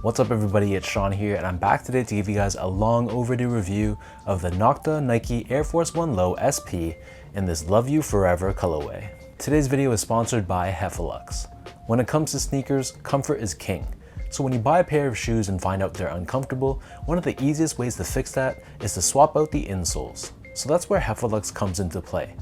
What's up everybody, it's Sean here and I'm back today to give you guys a long overdue review of the Nocta Nike Air Force 1 Low SP in this Love You Forever colorway. Today's video is sponsored by Heffelux. When it comes to sneakers, comfort is king. So when you buy a pair of shoes and find out they're uncomfortable, one of the easiest ways to fix that is to swap out the insoles. So that's where Heffelux comes into play.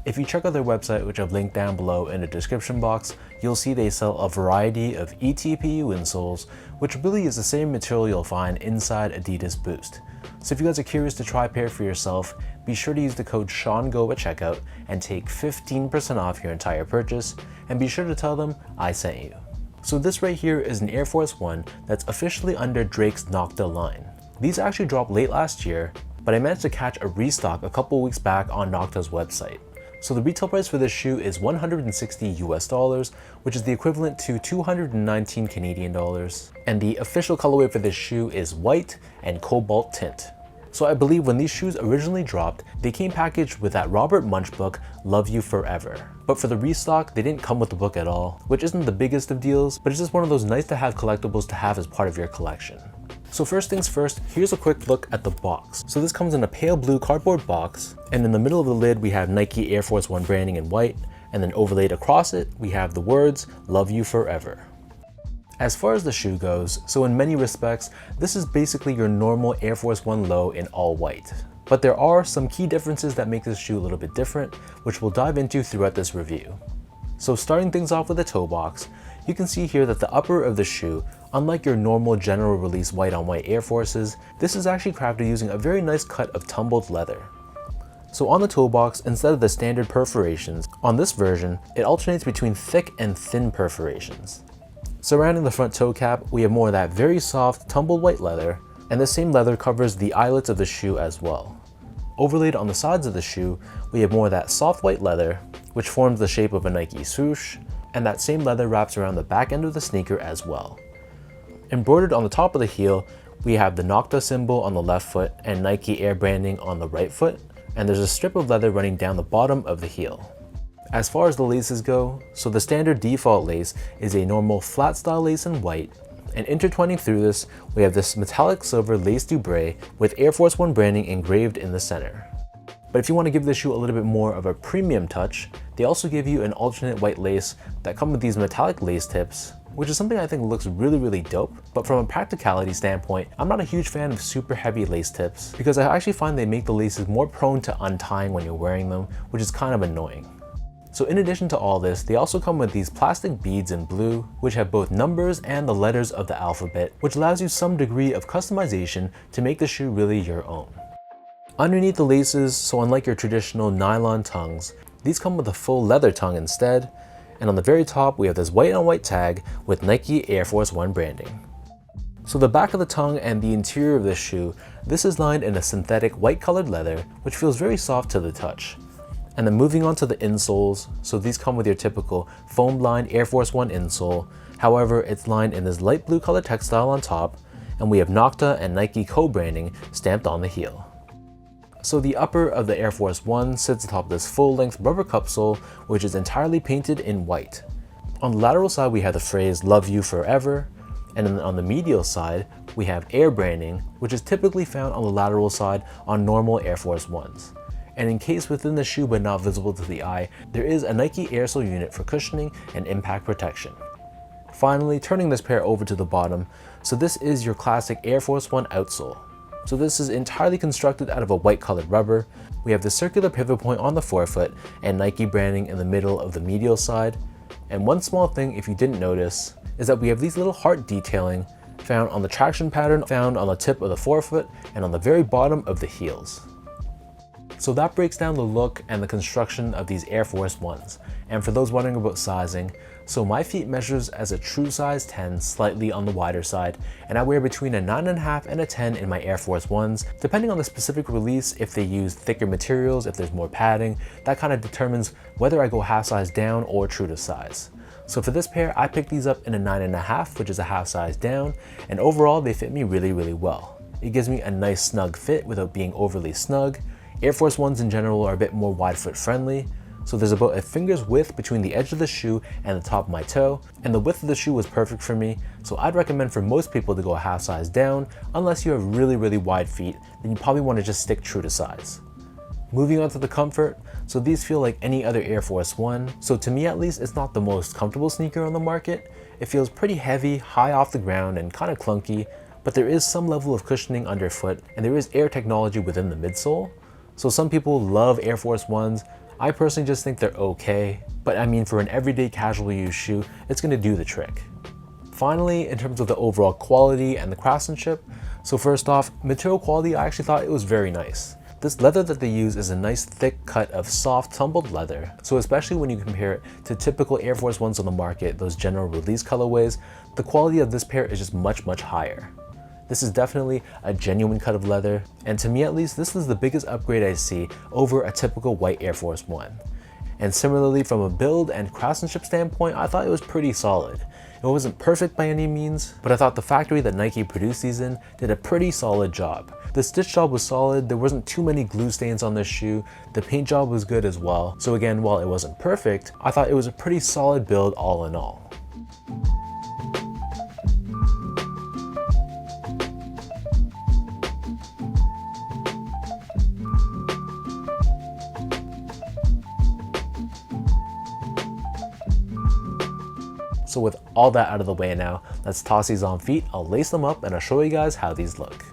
If you check out their website, which I've linked down below in the description box, you'll see they sell a variety of eTPU insoles, which really is the same material you'll find inside Adidas Boost. So if you guys are curious to try a pair for yourself, be sure to use the code SEANGO at checkout and take 15% off your entire purchase, and be sure to tell them I sent you. So this right here is an Air Force 1 that's officially under Drake's Nocta line. These actually dropped late last year, but I managed to catch a restock a couple weeks back on Nocta's website. So the retail price for this shoe is $160 US, which is the equivalent to 219 Canadian dollars. And the official colorway for this shoe is white and cobalt tint. So I believe when these shoes originally dropped, they came packaged with that Robert Munch book, Love You Forever. But for the restock, they didn't come with the book at all, which isn't the biggest of deals, but it's just one of those nice to have collectibles to have as part of your collection. So first things first, here's a quick look at the box. So this comes in a pale blue cardboard box, and in the middle of the lid we have Nike Air Force 1 branding in white, and then overlaid across it we have the words Love You Forever. As far as the shoe goes, so in many respects, this is basically your normal Air Force 1 Low in all white. But there are some key differences that make this shoe a little bit different, which we'll dive into throughout this review. So starting things off with the toe box, you can see here that the upper of the shoe, unlike your normal general release white on white Air Forces, this is actually crafted using a very nice cut of tumbled leather. So on the toe box, instead of the standard perforations, on this version, it alternates between thick and thin perforations. Surrounding the front toe cap, we have more of that very soft tumbled white leather, and the same leather covers the eyelets of the shoe as well. Overlaid on the sides of the shoe, we have more of that soft white leather, which forms the shape of a Nike swoosh, and that same leather wraps around the back end of the sneaker as well. Embroidered on the top of the heel, we have the Nocta symbol on the left foot and Nike Air branding on the right foot, and there's a strip of leather running down the bottom of the heel. As far as the laces go, so the standard default lace is a normal flat style lace in white, and intertwining through this, we have this metallic silver lace dubray with Air Force 1 branding engraved in the center. But if you want to give this shoe a little bit more of a premium touch, they also give you an alternate white lace that come with these metallic lace tips, which is something I think looks really dope. But from a practicality standpoint, I'm not a huge fan of super heavy lace tips because I actually find they make the laces more prone to untying when you're wearing them, which is kind of annoying. So in addition to all this, they also come with these plastic beads in blue, which have both numbers and the letters of the alphabet, which allows you some degree of customization to make the shoe really your own. Underneath the laces, so unlike your traditional nylon tongues, these come with a full leather tongue instead, and on the very top we have this white on white tag with Nike Air Force 1 branding. So the back of the tongue and the interior of this shoe, this is lined in a synthetic white colored leather, which feels very soft to the touch. And then moving on to the insoles, so these come with your typical foam lined Air Force 1 insole, however it's lined in this light blue colored textile on top, and we have Nocta and Nike co-branding stamped on the heel. So the upper of the Air Force 1 sits atop this full-length rubber cupsole, which is entirely painted in white. On the lateral side we have the phrase Love You Forever, and then on the medial side we have Air branding, which is typically found on the lateral side on normal Air Force 1s. And encased within the shoe but not visible to the eye, there is a Nike airsole unit for cushioning and impact protection. Finally, turning this pair over to the bottom, so this is your classic Air Force 1 outsole. So this is entirely constructed out of a white colored rubber. We have the circular pivot point on the forefoot and Nike branding in the middle of the medial side. And one small thing, if you didn't notice, is that we have these little heart detailing found on the traction pattern found on the tip of the forefoot and on the very bottom of the heels. So that breaks down the look and the construction of these Air Force 1s. And for those wondering about sizing, so my feet measures as a true size 10, slightly on the wider side, and I wear between a 9.5 and a 10 in my Air Force 1s, depending on the specific release. If they use thicker materials, if there's more padding, that kind of determines whether I go half size down or true to size. So for this pair, I picked these up in a 9.5, which is a half size down, and overall they fit me really well. It gives me a nice snug fit without being overly snug. Air Force 1s in general are a bit more wide foot friendly, So there's about a finger's width between the edge of the shoe and the top of my toe, and the width of the shoe was perfect for me, so I'd recommend for most people to go a half size down. Unless you have really wide feet, then you probably want to just stick true to size. Moving on to the comfort, so these feel like any other Air Force One. So to me at least, it's not the most comfortable sneaker on the market. It feels pretty heavy, high off the ground, and kind of clunky, but there is some level of cushioning underfoot, and there is air technology within the midsole. So some people love Air Force Ones. I personally just think they're okay, but I mean, for an everyday casual use shoe, it's gonna do the trick. Finally, in terms of the overall quality and the craftsmanship, so first off, material quality, I actually thought it was very nice. This leather that they use is a nice thick cut of soft tumbled leather, so especially when you compare it to typical Air Force Ones on the market, those general release colorways, the quality of this pair is just much higher. This is definitely a genuine cut of leather, and to me at least, this is the biggest upgrade I see over a typical white Air Force One. And similarly, from a build and craftsmanship standpoint, I thought it was pretty solid. It wasn't perfect by any means, but I thought the factory that Nike produced these in did a pretty solid job. The stitch job was solid, there wasn't too many glue stains on this shoe, the paint job was good as well. So again, while it wasn't perfect, I thought it was a pretty solid build all in all. So with all that out of the way now, let's toss these on feet, I'll lace them up and I'll show you guys how these look.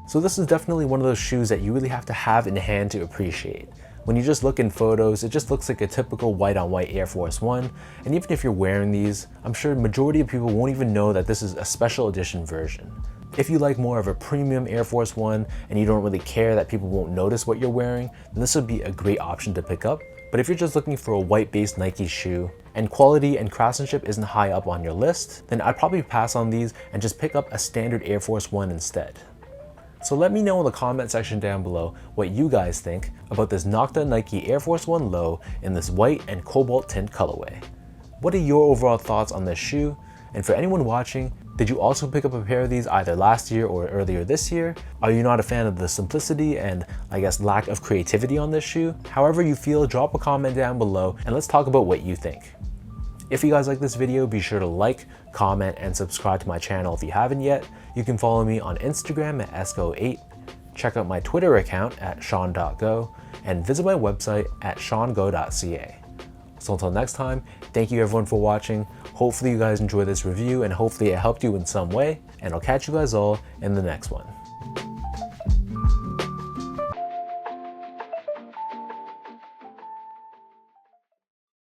So this is definitely one of those shoes that you really have to have in hand to appreciate. When you just look in photos, it just looks like a typical white on white Air Force One, and even if you're wearing these, I'm sure the majority of people won't even know that this is a special edition version. If you like more of a premium Air Force One and you don't really care that people won't notice what you're wearing, then this would be a great option to pick up. But if you're just looking for a white-based Nike shoe and quality and craftsmanship isn't high up on your list, then I'd probably pass on these and just pick up a standard Air Force One instead. So let me know in the comment section down below what you guys think about this Nocta Nike Air Force One Low in this white and cobalt tint colorway. What are your overall thoughts on this shoe? And for anyone watching, did you also pick up a pair of these either last year or earlier this year? Are you not a fan of the simplicity and I guess lack of creativity on this shoe? However you feel, drop a comment down below and let's talk about what you think. If you guys like this video, be sure to like, comment, and subscribe to my channel if you haven't yet. You can follow me on Instagram at esco8, check out my Twitter account at sean.go, and visit my website at seango.ca. So until next time, thank you everyone for watching. Hopefully you guys enjoyed this review and hopefully it helped you in some way, and I'll catch you guys all in the next one.